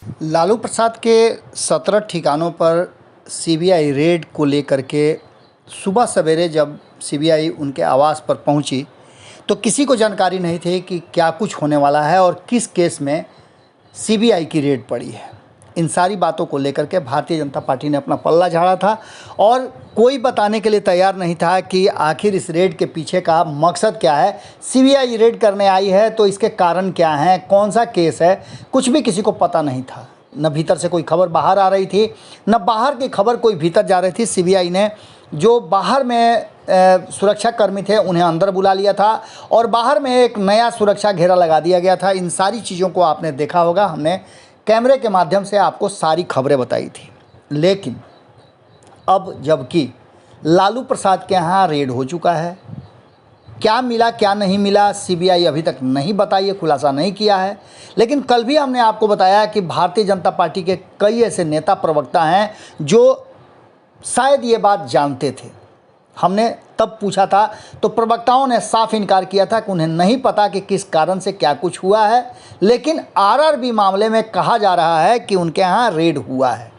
लालू प्रसाद के 17 ठिकानों पर सीबीआई रेड को लेकर के सुबह सवेरे जब सीबीआई उनके आवास पर पहुंची तो किसी को जानकारी नहीं थी कि क्या कुछ होने वाला है और किस केस में सीबीआई की रेड पड़ी है। इन सारी बातों को लेकर के भारतीय जनता पार्टी ने अपना पल्ला झाड़ा था और कोई बताने के लिए तैयार नहीं था कि आखिर इस रेड के पीछे का मकसद क्या है। सीबीआई रेड करने आई है तो इसके कारण क्या हैं, कौन सा केस है, कुछ भी किसी को पता नहीं था। न भीतर से कोई खबर बाहर आ रही थी, न बाहर की खबर कोई भीतर जा रही थी। सीबीआई ने जो बाहर में सुरक्षा कर्मी थे उन्हें अंदर बुला लिया था और बाहर में एक नया सुरक्षा घेरा लगा दिया गया था। इन सारी चीज़ों को आपने देखा होगा, हमने कैमरे के माध्यम से आपको सारी खबरें बताई थी। लेकिन अब जबकि लालू प्रसाद के यहाँ रेड हो चुका है, क्या मिला क्या नहीं मिला सीबीआई अभी तक नहीं बताई, खुलासा नहीं किया है। लेकिन कल भी हमने आपको बताया कि भारतीय जनता पार्टी के कई ऐसे नेता प्रवक्ता हैं जो शायद ये बात जानते थे। हमने तब पूछा था तो प्रवक्ताओं ने साफ इनकार किया था कि उन्हें नहीं पता कि किस कारण से क्या कुछ हुआ है। लेकिन आरआरबी मामले में कहा जा रहा है कि उनके यहाँ रेड हुआ है।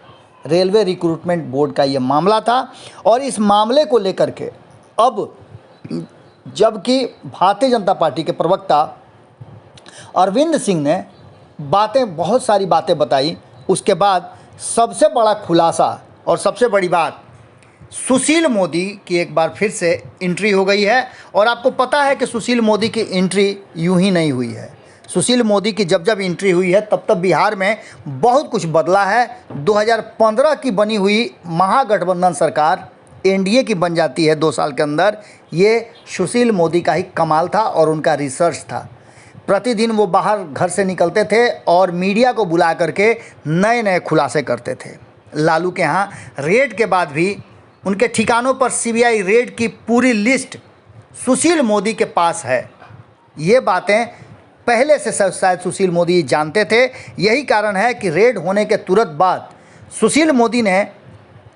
रेलवे रिक्रूटमेंट बोर्ड का ये मामला था और इस मामले को लेकर के अब जबकि भारतीय जनता पार्टी के प्रवक्ता अरविंद सिंह ने बहुत सारी बातें बताई, उसके बाद सबसे बड़ा खुलासा और सबसे बड़ी बात, सुशील मोदी की एक बार फिर से एंट्री हो गई है। और आपको पता है कि सुशील मोदी की एंट्री यूं ही नहीं हुई है। सुशील मोदी की जब जब एंट्री हुई है तब तब बिहार में बहुत कुछ बदला है। 2015 की बनी हुई महागठबंधन सरकार एनडीए की बन जाती है 2 साल के अंदर। ये सुशील मोदी का ही कमाल था और उनका रिसर्च था। प्रतिदिन वो बाहर घर से निकलते थे और मीडिया को बुला करके नए नए खुलासे करते थे। लालू के यहाँ रेड के बाद भी उनके ठिकानों पर सीबीआई रेड की पूरी लिस्ट सुशील मोदी के पास है। ये बातें पहले से शायद सुशील मोदी जानते थे। यही कारण है कि रेड होने के तुरंत बाद सुशील मोदी ने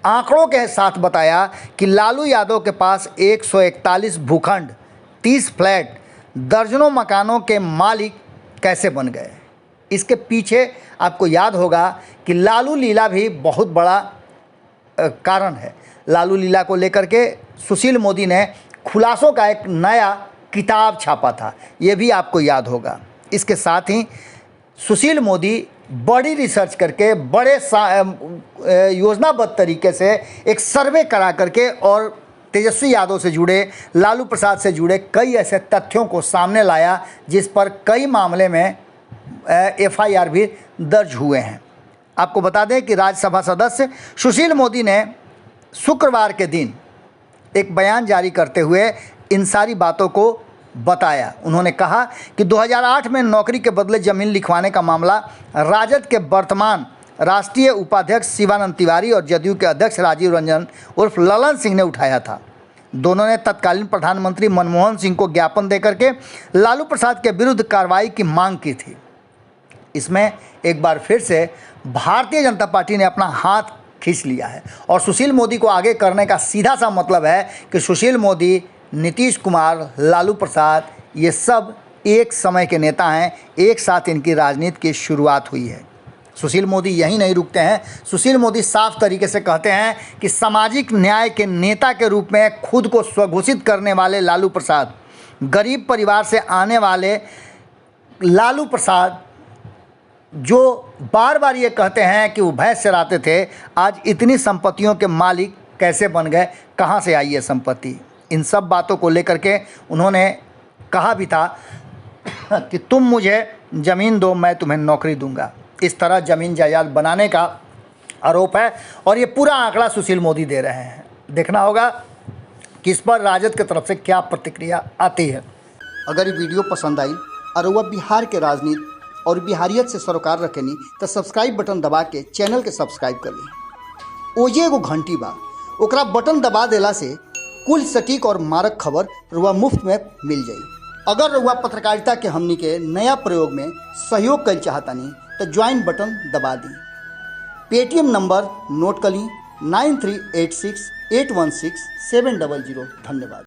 आंकड़ों के साथ बताया कि लालू यादव के पास 141 भूखंड, 30 फ्लैट, दर्जनों मकानों के मालिक कैसे बन गए। इसके पीछे आपको याद होगा कि लालू लीला भी बहुत बड़ा कारण है। लालू लीला को लेकर के सुशील मोदी ने खुलासों का एक नया किताब छापा था, ये भी आपको याद होगा। इसके साथ ही सुशील मोदी बड़ी रिसर्च करके बड़े योजनाबद्ध तरीके से एक सर्वे करा करके और तेजस्वी यादव से जुड़े, लालू प्रसाद से जुड़े कई ऐसे तथ्यों को सामने लाया जिस पर कई मामले में एफआईआर भी दर्ज हुए हैं। आपको बता दें कि राज्यसभा सदस्य सुशील मोदी ने शुक्रवार के दिन एक बयान जारी करते हुए इन सारी बातों को बताया। उन्होंने कहा कि 2008 में नौकरी के बदले ज़मीन लिखवाने का मामला राजद के वर्तमान राष्ट्रीय उपाध्यक्ष शिवानंद तिवारी और जदयू के अध्यक्ष राजीव रंजन उर्फ ललन सिंह ने उठाया था। दोनों ने तत्कालीन प्रधानमंत्री मनमोहन सिंह को ज्ञापन देकर के लालू प्रसाद के विरुद्ध कार्रवाई की मांग की थी। इसमें एक बार फिर से भारतीय जनता पार्टी ने अपना हाथ खींच लिया है और सुशील मोदी को आगे करने का सीधा सा मतलब है कि सुशील मोदी, नीतीश कुमार, लालू प्रसाद, ये सब एक समय के नेता हैं। एक साथ इनकी राजनीति की शुरुआत हुई है। सुशील मोदी यहीं नहीं रुकते हैं। सुशील मोदी साफ तरीके से कहते हैं कि सामाजिक न्याय के नेता के रूप में खुद को स्वघोषित करने वाले लालू प्रसाद, गरीब परिवार से आने वाले लालू प्रसाद, जो बार बार ये कहते हैं कि वो भैंस चराते थे, आज इतनी संपत्तियों के मालिक कैसे बन गए, कहाँ से आई ये संपत्ति। इन सब बातों को लेकर के उन्होंने कहा भी था कि तुम मुझे ज़मीन दो, मैं तुम्हें नौकरी दूंगा। इस तरह ज़मीन जायदाद बनाने का आरोप है और ये पूरा आंकड़ा सुशील मोदी दे रहे हैं। देखना होगा कि इस पर राजद की तरफ से क्या प्रतिक्रिया आती है। अगर ये वीडियो पसंद आई और वह बिहार के राजनीति और बिहारियत से सरोकार रखेनी तो सब्सक्राइब बटन दबा के चैनल के सब्सक्राइब कर ली। ओजे एगो घंटी बा, ओकरा बटन दबा देला से कुल सटीक और मारक खबर रुआ मुफ्त में मिल जाई। अगर रुआ पत्रकारिता के हमनी के नया प्रयोग में सहयोग कर चाहतानी तो ज्वाइन बटन दबा दी। पेटीएम नंबर नोट कर ली 9386816700। धन्यवाद।